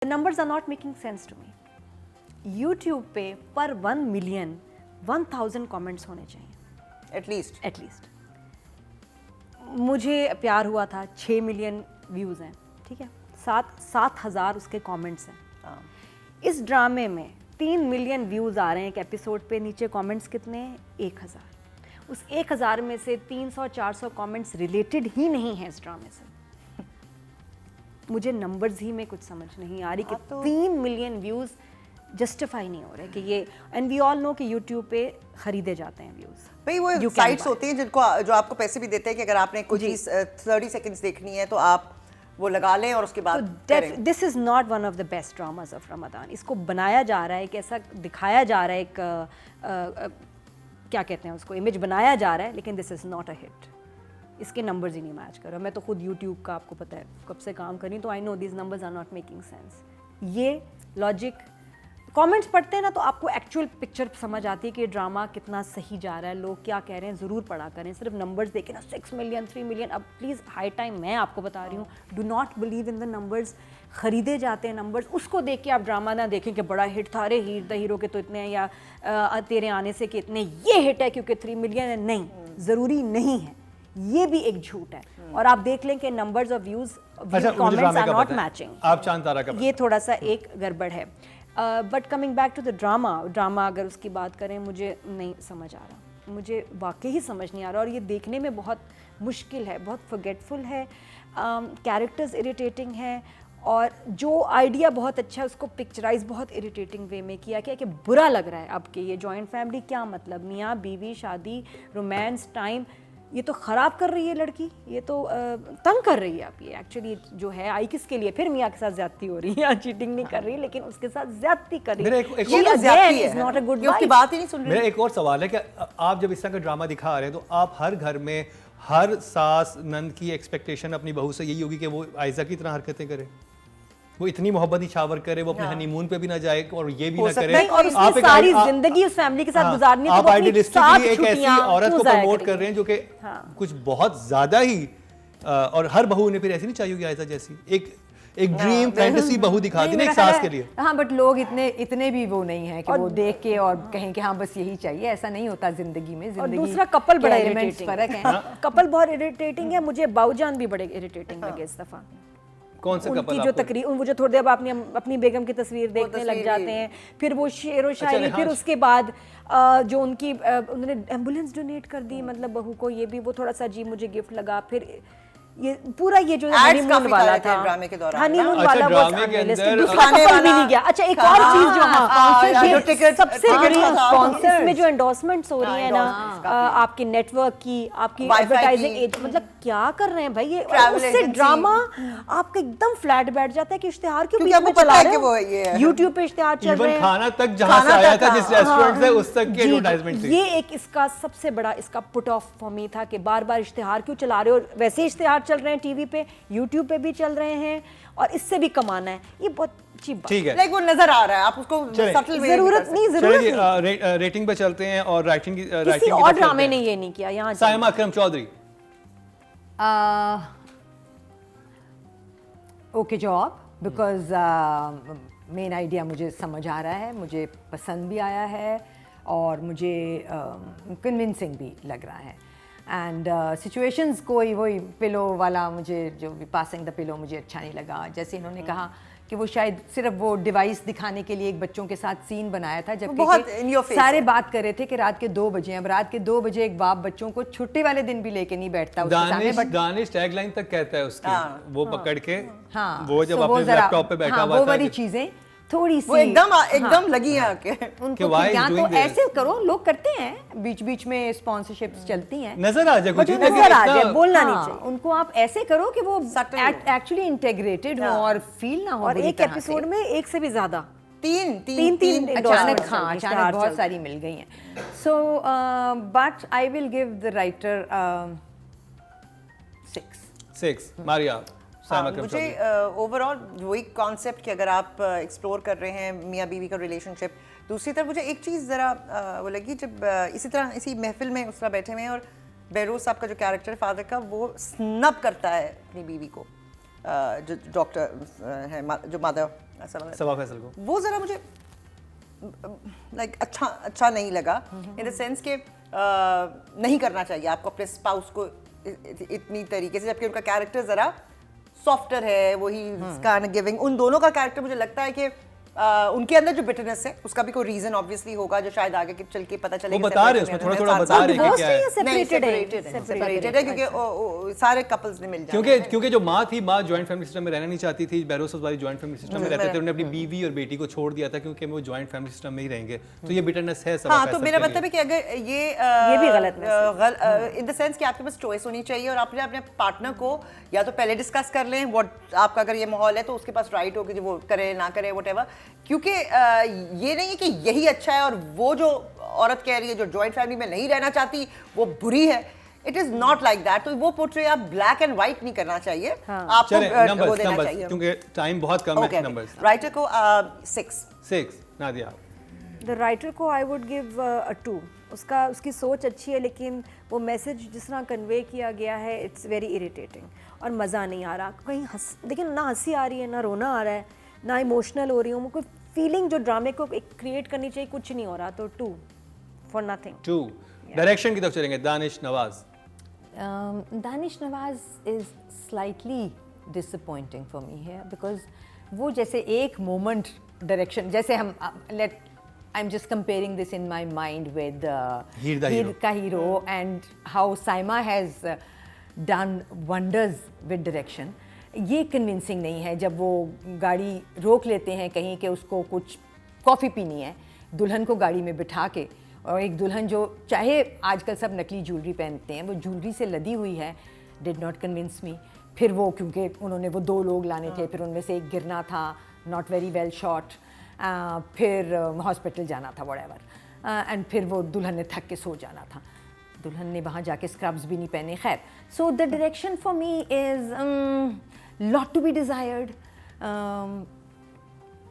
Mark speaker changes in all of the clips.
Speaker 1: The numbers are not making sense to me. YouTube पे पर 1 million 1000 comments होने चाहिए एटलीस्ट. मुझे प्यार हुआ था 6 मिलियन व्यूज़ हैं, ठीक है, 7,000 उसके कमेंट्स हैं. इस ड्रामे में 3 मिलियन व्यूज़ आ रहे हैं एक एपिसोड पे, नीचे कमेंट्स कितने हैं? 1000. उस 1000 में से 300-400 कमेंट्स रिलेटेड ही नहीं हैं इस ड्रामे से. मुझे नंबर्स ही में कुछ समझ नहीं आ रही कि 3 मिलियन व्यूज़ जस्टिफाई नहीं हो रहे कि ये, एंड वी ऑल नो कि YouTube पे खरीदे जाते हैं व्यूज़.
Speaker 2: भाई वो साइट्स होती हैं जिनको जो आपको पैसे भी देते हैं कि अगर आपने कोई चीज़ 30 सेकंड्स देखनी है तो आप वो लगा लें और उसके बाद
Speaker 1: this is not one of the best dramas of Ramadan. इसको बनाया जा रहा है कि ऐसा दिखाया जा रहा है, एक क्या कहते हैं उसको, इमेज बनाया जा रहा है, लेकिन this is not a hit. इसके नंबर्स ही नहीं मैच कर रहा. मैं तो खुद YouTube का आपको पता है कब से काम कर रही हूँ, तो I know these numbers are not making sense. ये लॉजिक कमेंट्स पढ़ते हैं ना तो आपको एक्चुअल पिक्चर समझ आती है कि ड्रामा कितना सही जा रहा है, लोग क्या कह रहे हैं. ज़रूर पढ़ा करें, सिर्फ नंबर्स देखें ना, 6 मिलियन 3 मिलियन. अब प्लीज़ हाई टाइम मैं आपको बता रही हूँ, do not believe in the numbers. ख़रीदे जाते हैं नंबर्स, उसको देख के आप ड्रामा ना देखें कि बड़ा हिट था, अरे द हीरो के तो इतने हैं, या तेरे आने से कि इतने ये हिट है क्योंकि 3 मिलियन है. नहीं, ज़रूरी नहीं है, ये भी एक झूठ है. और आप देख लें कि numbers of views comments are not matching.
Speaker 3: आप चांद तारा का
Speaker 1: ये थोड़ा सा एक गड़बड़ है. But coming back to the drama अगर उसकी बात करें, मुझे नहीं समझ आ रहा, मुझे वाकई ही समझ नहीं आ रहा. और ये देखने में बहुत मुश्किल है, बहुत फॉरगेटफुल है, कैरेक्टर्स इरिटेटिंग हैं, और जो आइडिया बहुत अच्छा है उसको पिक्चराइज बहुत इरिटेटिंग वे में किया कि बुरा लग रहा है. अब के ये जॉइंट फैमिली क्या मतलब, मियाँ बीवी, शादी, रोमांस, टाइम, ये तो ख़राब कर रही है लड़की, ये तो तंग कर रही है. आप ये एक्चुअली जो है आई किसके लिए, फिर मियाँ के साथ ज्यादती हो रही है, चीटिंग नहीं कर रही है लेकिन उसके साथ ज्यादती कर रही है.
Speaker 2: उसकी बात ही नहीं सुन रही.
Speaker 3: मेरा एक और सवाल है कि आप जब इस तरह का ड्रामा दिखा रहे हैं तो आप हर घर में हर सास नंद की एक्सपेक्टेशन अपनी बहू से यही होगी कि वो आयशा की तरह हरकतें करे, वो इतनी मोहब्बत निछावर करे, वो अपने हनीमून पे भी ना जाए और ये भी ना करे.
Speaker 1: और आप सारी जिंदगी उस फैमिली के साथ गुजारनी है,
Speaker 3: आप आइडियलिस्टिकली एक ऐसी औरत को प्रमोट कर रहे हैं जो कि कुछ बहुत ज्यादा ही, और हर बहू ने फिर ऐसी नहीं चाहिए आयशा जैसी एक ड्रीम फैंटेसी बहू दिखा दी ना एक सास के लिए.
Speaker 4: हाँ, बट लोग इतने भी वो नहीं है कि वो देख के और कहें कि हाँ बस यही चाहिए. ऐसा नहीं होता जिंदगी में.
Speaker 1: और दूसरा कपल बड़ा इरिटेटिंग फर्क है. कपल बहुत इरिटेटिंग है. मुझे बाऊजान भी बड़े इरिटेटिंग लगे इस दफा.
Speaker 3: कौन सा कपल?
Speaker 1: जो तकरीर, वो जो थोड़ी देर अपनी बेगम की तस्वीर देखने लग जाते हैं, फिर वो शेर व शायरी, फिर उसके बाद जो उनकी उन्होंने एम्बुलेंस डोनेट कर दी मतलब बहू को, ये भी वो थोड़ा सा अजीब मुझे गिफ्ट लगा. फिर ये पूरा ये जो हनीमून वाला था, हनीमून वाला वो दूसरा कपल भी नहीं गया. अच्छा, एक और चीज जो सबसे बड़ी स्पॉन्सर में जो एंडोर्समेंट्स हो रही है ना आपके नेटवर्क की, आपकी एडवर्टाइजिंग, मतलब क्या कर रहे हैं भाई ये. उससे ड्रामा आपका एकदम फ्लैट बैठ जाता है कि इश्तिहार क्यों बीच में चला रहे हो. यूट्यूब पे इश्तिहार चल रहे हैं,
Speaker 3: खाना तक जहां से आया था जिस रेस्टोरेंट से उस तक की एडवर्टाइजमेंट थी.
Speaker 1: ये एक इसका सबसे बड़ा इसका पुट ऑफ फॉर मी था कि बार बार इश्तिहार क्यों चला रहे हो. वैसे इश्तिहार चल रहे हैं टीवी पे, यूट्यूब पे भी चल रहे हैं, और इससे भी कमाना है. ये बहुत अच्छी बात है.
Speaker 2: लाइक वो नजर आ रहा है, आप उसको सटल वे
Speaker 1: जरूरत नहीं.
Speaker 3: रेटिंग पे चलते हैं. और राइटिंग की
Speaker 1: किसी और ड्रामे ने ये नहीं किया. यहाँ
Speaker 3: Saima Akram Chaudhry,
Speaker 4: okay job, because main idea मुझे समझ आ रहा है, मुझे पसंद भी आया है और मुझे कन्विंसिंग भी लग रहा है. एंड सिचुएशंस कोई वही पिलो वाला, मुझे जो पासिंग द पिलो मुझे अच्छा नहीं लगा. जैसे इन्होंने कहा कि वो शायद सिर्फ वो डिवाइस दिखाने के लिए एक बच्चों के साथ सीन बनाया था, जबकि सारे बात कर रहे थे कि रात के 2 बजे. अब रात के 2 बजे एक बाप बच्चों को छुट्टी वाले दिन भी लेके नहीं बैठता.
Speaker 3: दानिश टैगलाइन तक कहता है उसकी, वो पकड़ के,
Speaker 4: हाँ,
Speaker 3: वो जब अपने लैपटॉप पे बैठा हुआ था,
Speaker 4: वो वाली चीजें थोड़ी सी
Speaker 2: एकदम लगी है आके
Speaker 4: उनको. या तो ऐसे करो, लोग करते हैं बीच बीच में स्पॉन्सरशिप्स चलती हैं,
Speaker 3: नजर आ जाए कुछ,
Speaker 1: नजर आ जाए, बोलना नहीं चाहिए.
Speaker 4: उनको आप ऐसे करो कि वो एक्चुअली इंटीग्रेटेड हो और फील ना हो.
Speaker 1: और एक एपिसोड में एक से भी ज्यादा
Speaker 4: तीन अचानक बहुत सारी मिल गई हैं. So but I will give the writer
Speaker 3: 6. Maria.
Speaker 2: मुझे ओवरऑल वही कॉन्सेप्ट कि अगर आप एक्सप्लोर कर रहे हैं मियाँ बीवी का रिलेशनशिप. दूसरी तरफ मुझे एक चीज़ ज़रा वो लगी, जब इसी महफिल में उस तरह बैठे हुए हैं और बहरोज साहब का जो कैरेक्टर फादर का, वो स्नब करता है अपनी बीवी को, जो डॉक्टर है, जो मदर
Speaker 3: सबा फैसल को।
Speaker 2: वो जरा मुझे लाइक अच्छा नहीं लगा, इन द सेंस के नहीं करना चाहिए आपको अपने स्पाउस को इतनी तरीके से, जबकि उनका कैरेक्टर जरा सॉफ्टर है, वही काइंड ऑफ गिविंग। उन दोनों का कैरेक्टर मुझे लगता है कि उनके अंदर जो बिटरनेस है उसका भी कोई रीजन ऑब्वियसली होगा जो शायद आगे चल के पता चलेगा।
Speaker 3: वो बता रहे हैं उसमें थोड़ा बता रहे हैं कि क्या है।
Speaker 2: सेपरेटेड है क्योंकि सारे कपल्स ने मिल जाना।
Speaker 3: क्योंकि जो माँ थी, माँ जॉइंट फैमिली सिस्टम में रहना नहीं चाहती थी, बैरोसस वाली जॉइंट फैमिली सिस्टम में रहते थे, उन्होंने अपनी बीवी और बेटी को छोड़ दिया था क्योंकि वो जॉइंट फैमिली सिस्टम में ही रहेंगे। तो ये बिटरनेस है सब।
Speaker 2: हाँ, तो मेरा मतलब है कि अगर
Speaker 1: ये भी गलत
Speaker 2: इन द सेंस कि आपके पास चॉइस होनी चाहिए और आपने अपने पार्टनर को या तो पहले डिस्कस कर लें, व्हाट आपका अगर ये माहौल है तो उसके पास राइट हो कि वो करे ना करे व्हाटएवर, क्योंकि ये नहीं है कि यही अच्छा है और वो जो औरत कह रही है जो जॉइंट फैमिली में नहीं रहना चाहती वो बुरी है। It is not like that. तो वो पोर्ट्रे आप ब्लैक एंड व्हाइट नहीं करना चाहिए, आपको वो देना चाहिए
Speaker 3: क्योंकि टाइम बहुत कम है। नंबर्स
Speaker 2: राइटर को 6
Speaker 3: नादिया।
Speaker 1: द राइटर को आई वुड गिव अ 2। उसकी सोच अच्छी है, लेकिन वो मैसेज जिस तरह कन्वे किया गया है इट्स वेरी इरिटेटिंग और मज़ा नहीं आ रहा। कहीं देखिए ना हंसी आ रही है, ना रोना आ रहा है, ना इमोशनल हो रही हूँ। कोई फीलिंग जो ड्रामे को एक क्रिएट करनी चाहिए कुछ नहीं हो रहा। तो 2 फॉर नथिंग।
Speaker 3: 2 डायरेक्शन की तरफ चलेंगे। Danish Nawaz.
Speaker 4: Danish Nawaz is slightly disappointing for me है, बिकॉज वो जैसे एक मोमेंट डायरेक्शन, जैसे हम I am just comparing this in my mind with Heer का hero and how Saima has done wonders with direction. ये कन्विंसिंग नहीं है जब वो गाड़ी रोक लेते हैं कहीं कि उसको कुछ कॉफ़ी पीनी है, दुल्हन को गाड़ी में बिठा के, और एक दुल्हन जो चाहे आजकल सब नकली ज्वेलरी पहनते हैं, वो ज्वेलरी से लदी हुई है, डिड नॉट कन्विंस मी। फिर वो क्योंकि उन्होंने वो 2 लोग लाने थे, फिर उनमें से एक गिरना था, नॉट वेरी वेल शॉट, फिर हॉस्पिटल जाना था व्हाटएवर, एंड फिर वो दुल्हन ने थक के सो जाना था, दुल्हन ने वहाँ जाके स्क्रब्स भी नहीं पहने। खैर, so the direction for me is lot to be desired.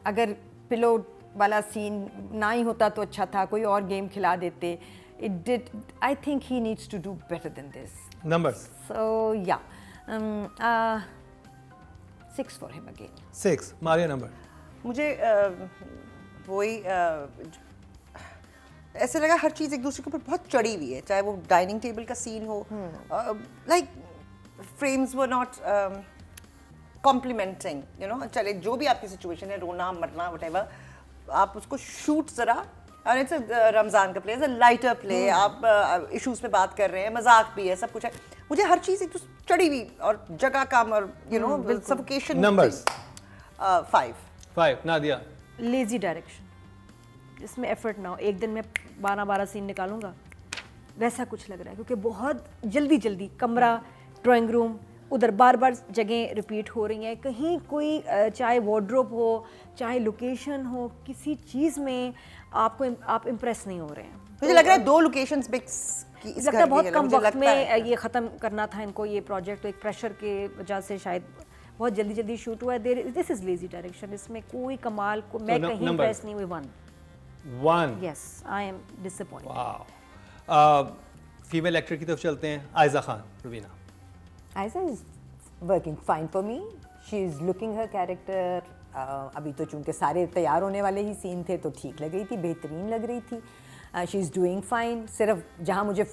Speaker 4: अगर पिलो वाला सीन ना ही होता तो अच्छा था, कोई और गेम खिला देते। It did, I think he needs to do better than this.
Speaker 3: Numbers.
Speaker 4: So yeah 6 for him again.
Speaker 3: 6 Maria number.
Speaker 2: मुझे वही ऐसे लगा हर चीज़ एक दूसरे के ऊपर बहुत चढ़ी हुई है, चाहे वो डाइनिंग टेबल का सीन हो, like frames were not complementing, you know. चले जो भी आपकी सिचुएशन है, रोना मरना व्हाटएवर, आप उसको शूट ज़रा, और इट्स रमज़ान का play, it's a lighter play, आप इश्यूज़ पे बात कर रहे हैं, मजाक भी है, सब कुछ है। मुझे हर चीज़ एक चढ़ी हुई और जगह कम और you know suffocation.
Speaker 3: Numbers.
Speaker 2: 5
Speaker 3: Nadia.
Speaker 1: Lazy direction, जिसमें एफर्ट ना हो। एक दिन में 12 सीन निकालूंगा वैसा कुछ लग रहा है, क्योंकि बहुत जल्दी कमरा, ड्राइंग रूम, उधर बार जगह रिपीट हो रही हैं। कहीं कोई चाहे वार्डरोब हो, चाहे लोकेशन हो, किसी चीज़ में आप इम्प्रेस नहीं हो रहे हैं।
Speaker 2: मुझे लग रहा है 2 लोकेशंस
Speaker 1: लगता है बहुत कम वक्त में ये ख़त्म करना था इनको, ये प्रोजेक्ट। तो एक प्रेशर के वजह से शायद बहुत जल्दी शूट हुआ है। This is lazy direction. इसमें कोई कमाल को मैं कहीं इम्प्रेस नहीं हुई।
Speaker 3: 1
Speaker 1: yes, I am disappointed.
Speaker 3: Wow. Female actor की तरफ चलते हैं। Aiza Khan. Rubina.
Speaker 4: Aiza is working fine for me. She is looking her character. अभी तो चूँकि सारे तैयार होने वाले ही सीन थे तो ठीक लग रही थी, बेहतरीन लग रही थी। She is doing fine. सिर्फ जहाँ मुझे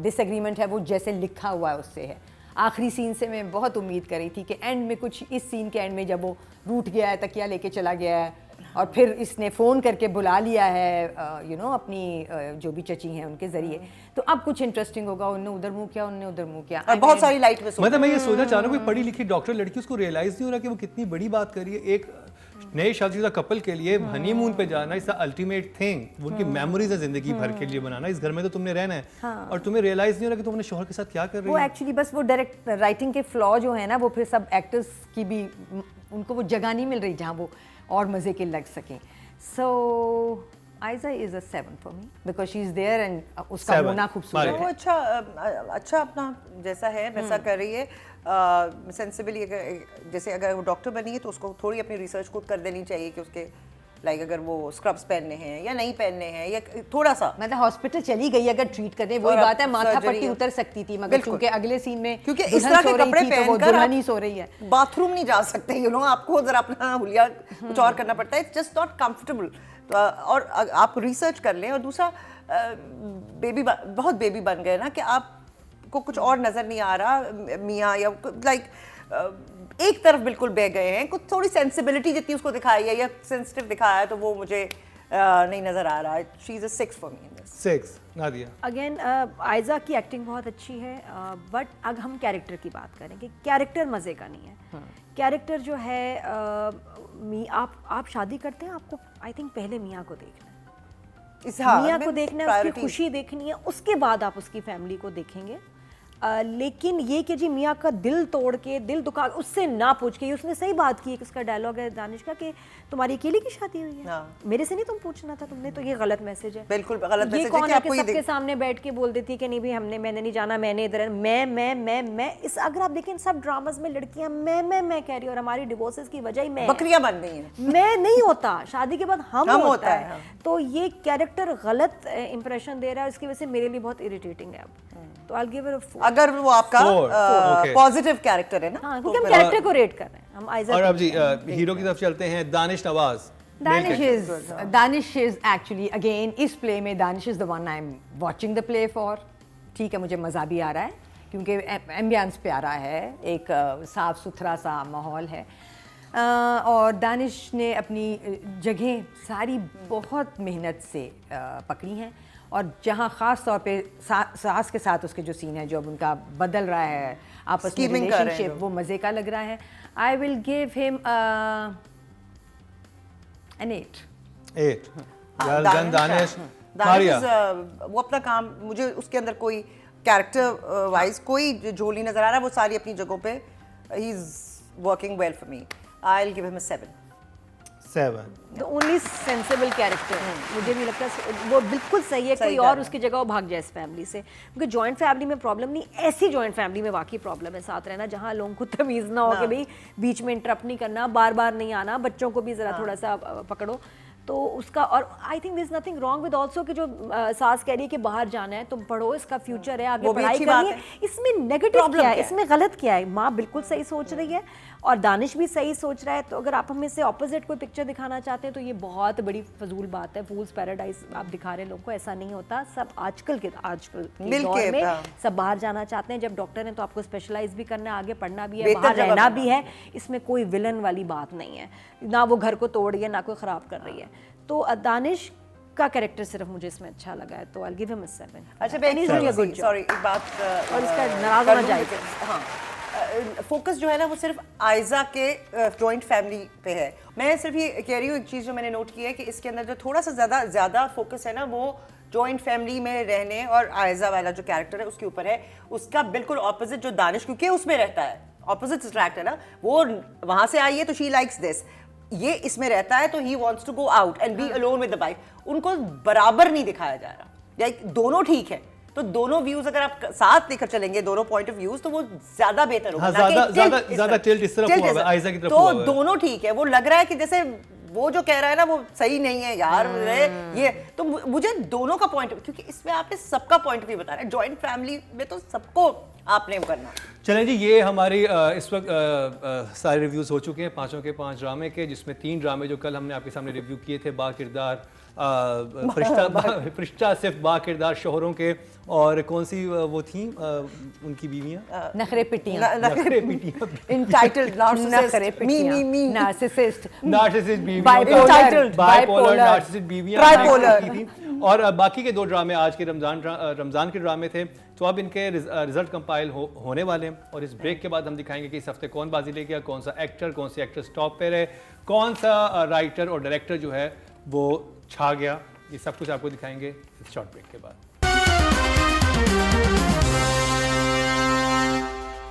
Speaker 4: डिसएग्रीमेंट है वो जैसे लिखा हुआ है उससे है। आखिरी सीन से मैं बहुत उम्मीद कर रही थी कि एंड में कुछ, इस सीन के एंड में जब वो रूठ गया है, तकिया लेके चला गया है और फिर इसने फ़ोन करके बुला लिया है यू नो अपनी जो भी चची हैं उनके ज़रिए, तो अब कुछ इंटरेस्टिंग होगा। उन्होंने उधर मुँह किया, उन्होंने उधर मुँह किया,
Speaker 2: और बहुत सारी लाइट में।
Speaker 3: मतलब मैं ये सोचना चाह रहा हूँ, कोई पढ़ी लिखी डॉक्टर लड़की, उसको रियलाइज़ नहीं हो रहा कि वो कितनी बड़ी बात कर रही है। एक नए शादीशुदा कपल के लिए हनीमून पे जाना इज द अल्टीमेट थिंग। उनकी मेमोरीज है जिंदगी भर के लिए बनाना। इस घर में तो तुमने रहना है और तुम्हें रियलाइज नहीं हो रहा कि तुम अपने शौहर के साथ क्या कर रही हो।
Speaker 4: वो एक्चुअली बस वो डायरेक्ट राइटिंग के फ्लॉ जो है ना, वो फिर सब एक्टर्स की भी उनको वो जगह नहीं मिल रही जहाँ वो और मज़े के लग सकें। सो Aiza is a 7 for me because she is there and उसका होना खूबसूरत है।
Speaker 2: वो अच्छा अपना जैसा है वैसा कर रही है। सेंसिबली जैसे अगर वो डॉक्टर बनी है तो उसको थोड़ी अपनी रिसर्च खुद कर देनी चाहिए कि उसके लाइक अगर वो स्क्रब्स पहनने हैं या नहीं पहनने हैं या थोड़ा सा
Speaker 4: मतलब हॉस्पिटल चली गई अगर ट्रीट करने, वही
Speaker 2: और
Speaker 4: बात है,
Speaker 2: अब
Speaker 4: माथा
Speaker 2: surgery
Speaker 4: पट्टी
Speaker 2: है।
Speaker 4: उतर सकती थी, मगर
Speaker 2: बिल्कुल।
Speaker 4: क्योंकि अगले सीन में
Speaker 2: क्योंकि इस
Speaker 4: दुल्हन
Speaker 2: तरह के
Speaker 4: सो रही
Speaker 2: कपड़े
Speaker 4: थी, तो वो
Speaker 2: पहनकर
Speaker 4: दुल्हन ही
Speaker 2: आप
Speaker 4: सो रही है।
Speaker 2: बाथरूम नहीं जा सकते, यू नो, आपको जरा अपना हुलिया कुछ और करना पड़ता है, इट्स जस्ट नॉट कंफर्टेबल। और आप रिसर्च कर लें। और दूसरा बेबी बहुत बेबी बन गए ना कि आपको कुछ और नजर नहीं आ रहा मियाँ, या लाइक एक तरफ बिल्कुल बह गए हैं, कुछ थोड़ी सेंसिबिलिटी जितनी उसको दिखाई है या सेंसिटिव दिखाया है, तो वो मुझे नहीं नजर आ रहा है। She is a 6 for me in this.
Speaker 3: 6 Nadia.
Speaker 1: Again Ayeza की एक्टिंग बहुत अच्छी है, बट अगर हम कैरेक्टर की बात करें कि कैरेक्टर मज़े का नहीं है। कैरेक्टर जो है आप शादी करते हैं, आपको आई थिंक पहले मियाँ को देखना है, मियाँ को देखना है, उसकी खुशी देखनी है, उसके बाद आप उसकी फैमिली को देखेंगे। लेकिन ये कि जी मियाँ का दिल तोड़ के, दिल दुखा, उससे ना पूछ के, उसने सही बात की, उसका डायलॉग है दानिश का कि तुम्हारी अकेले की शादी हुई है, मेरे से नहीं तुम पूछना था तुमने, तो ये गलत मैसेज है।
Speaker 2: बिल्कुल गलत मैसेज है
Speaker 1: कौन
Speaker 2: कि
Speaker 1: है
Speaker 2: आपको
Speaker 1: कि
Speaker 2: ये
Speaker 1: सबके सामने बैठ के बोल देती है कि नहीं भाई मैंने नहीं जाना, मैंने इधर, मैं इस, अगर आप देखें सब ड्रामास में लड़कियां मैं कह रही हूँ, और हमारी डिवोर्सेस की वजह ही मैं
Speaker 2: बकरियां बन गई हैं।
Speaker 1: मैं नहीं होता, शादी के बाद हम होता है।
Speaker 2: हाँ।
Speaker 1: तो ये कैरेक्टर गलत इंप्रेशन दे रहा है, इसकी वजह से मेरे लिए बहुत इरिटेटिंग है अब। तो I'll give it a 4।
Speaker 2: अगर वो आपका
Speaker 3: okay।
Speaker 2: पॉजिटिव कैरेक्टर है ना,
Speaker 1: हाँ, क्योंकि हम कैरेक्टर को रेट कर रहे हैं, हम आयजा
Speaker 3: और अब जी हीरो की तरफ चलते हैं, Danish Nawaz.
Speaker 4: Danish is actually again इस प्ले में Danish is the one I am watching the play for. ठीक है, मुझे मज़ा भी आ रहा है क्योंकि एम्बियंस प्यारा है, एक साफ सुथरा सा माहौल है, और दानिश ने अपनी जगह सारी बहुत मेहनत से पकड़ी हैं। और जहाँ ख़ास तौर पे सास के साथ उसके जो सीन है, जो अब उनका बदल रहा है आपस में रिलेशनशिप, वो मज़े का लग रहा है। I will give him an 8।
Speaker 3: Danish Maria,
Speaker 2: वो अपना काम, मुझे उसके अंदर कोई कैरेक्टर वाइज कोई झोली नजर आ रहा है, वो सारी अपनी जगहों पे he is working well for me. I will give him a 7।
Speaker 1: The only sensible character मुझे भी लगता है वो बिल्कुल सही है, कोई और उसकी जगह वो भाग जाए इस फैमिली से, क्योंकि जॉइंट फैमिली में प्रॉब्लम नहीं, ऐसी जॉइंट फैमिली में वाकई प्रॉब्लम है साथ रहना, जहाँ लोगों को तमीज़ ना हो कि भाई बीच में इंटरप्ट नहीं करना, बार बार नहीं आना, बच्चों को भी ज़रा थोड़ा सा पकड़ो। तो उसका, और I think there is nothing wrong with also कि जो सास कह रही है कि बाहर जाना है, तुम पढ़ो, इसका फ्यूचर है, आगे पढ़ाई करनी है, इसमें नेगेटिव क्या है, इसमें गलत क्या है? माँ बिल्कुल सही सोच रही है और दानिश भी सही सोच रहा है। तो अगर आप हमें से ऑपोजिट कोई पिक्चर दिखाना चाहते हैं तो ये बहुत बड़ी फजूल बात है, फूल्स पैराडाइज आप दिखा रहे हैं लोगों को, ऐसा नहीं होता। सब आजकल के दौर में सब बाहर जाना चाहते हैं, जब डॉक्टर हैं तो आपको स्पेशलाइज भी करना है, आगे पढ़ना भी है, बाहर रहना भी है, इसमें कोई विलन वाली बात नहीं है, ना वो घर को तोड़ रही है ना कोई ख़राब कर रही है। तो दानिश का कैरेक्टर सिर्फ मुझे इसमें अच्छा लगा है, तो I will give him a 7।
Speaker 2: अच्छा, सॉरी एक बात,
Speaker 1: और इसका नाराज होना चाहिए।
Speaker 2: हाँ, फोकस जो है ना वो सिर्फ आयजा के जॉइंट फैमिली पे है। मैं सिर्फ ये कह रही हूँ, एक चीज़ जो मैंने नोट की है कि इसके अंदर जो थोड़ा सा ज़्यादा फोकस है ना, वो जॉइंट फैमिली में रहने और आयजा वाला जो कैरेक्टर है उसके ऊपर है। उसका बिल्कुल ऑपोजिट जो दानिश, क्योंकि उसमें रहता है, ऑपोजिट अट्रैक्ट है ना, वो वहाँ से आई है तो शी लाइक्स दिस, ये इसमें रहता है तो he wants to go out and be alone with the wife. उनको बराबर नहीं दिखाया जा रहा, लाइक दोनों ठीक है, तो दोनों व्यूज अगर आप साथ लेकर चलेंगे, दोनों पॉइंट ऑफ व्यूज, तो वो ज्यादा बेहतर होगा।
Speaker 3: ज्यादा टिल्ट इस तरफ हुआ है, आयजा की तरफ हुआ है।
Speaker 2: तो दोनों ठीक है, वो लग रहा है कि जैसे वो जो कह रहा है ना वो सही नहीं है यार, ये तो मुझे दोनों का पॉइंट, क्योंकि इसमें आपने सबका पॉइंट ऑफ व्यू बता रहे हैं, जॉइंट फैमिली में तो सबको आपने करना।
Speaker 3: चलें जी, ये हमारी इस वक्त सारे रिव्यूज़ हो चुके हैं 5 के 5 ड्रामे के, जिसमें 3 ड्रामे जो कल हमने आपके सामने रिव्यू किए थे, बा किरदार फरिश्ता सिर्फ बा किरदार शोहरों के, और कौन सी वो थी उनकी बीवियां,
Speaker 4: नखरे पिटियां,
Speaker 2: इनटाइटल्ड नार्सिसिस्ट, मी
Speaker 4: नार्सिसिस्ट
Speaker 3: बीवियां,
Speaker 2: बाइपोलर
Speaker 3: नार्सिसिस्ट बीवियां। और बाकी के 2 ड्रामे आज के रमज़ान के ड्रामे थे, तो अब इनके रिजल्ट कंपाइल होने वाले हैं, और इस ब्रेक के बाद हम दिखाएंगे कि इस हफ्ते कौन बाजी ले गया, कौन सा एक्टर, कौन सी एक्ट्रेस टॉप पे रहे, कौन सा राइटर और डायरेक्टर जो है वो छा गया। ये सब कुछ आपको दिखाएंगे इस शॉर्ट ब्रेक के बाद।